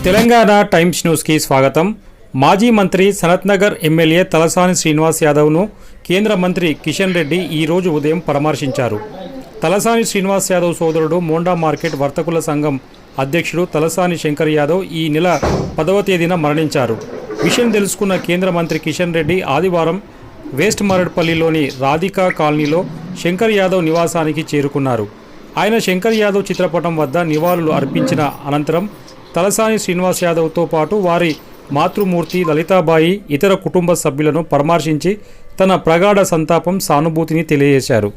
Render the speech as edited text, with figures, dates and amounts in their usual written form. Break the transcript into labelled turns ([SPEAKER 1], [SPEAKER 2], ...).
[SPEAKER 1] Telangana times న్యూస్కి స్వాగతం. మాజీ మంత్రి సనత్నగర్ ఎమ్మెల్యే తలసాని శ్రీనివాస్ యాదవ్ను కేంద్ర మంత్రి కిషన్ రెడ్డి ఈరోజు ఉదయం పరామర్శించారు. తలసాని శ్రీనివాస్ యాదవ్ సోదరుడు మోండా మార్కెట్ వర్తకుల సంఘం అధ్యక్షుడు తలసాని శంకర్ యాదవ్ ఈ నెల 10వ తేదీన మరణించారు. విషయం తెలుసుకున్న కేంద్ర మంత్రి కిషన్ రెడ్డి ఆదివారం వెస్ట్ మరడ్పల్లిలోని రాధికా కాలనీలో శంకర్ యాదవ్ నివాసానికి చేరుకున్నారు. ఆయన శంకర్ యాదవ్ చిత్రపటం వద్ద నివాళులు అర్పించిన అనంతరం తలసాని శ్రీనివాస్ యాదవ్తో పాటు వారి మాతృమూర్తి లలితాబాయి ఇతర కుటుంబ సభ్యులను పరామర్శించి తన ప్రగాఢ సంతాపం సానుభూతిని తెలియజేశారు.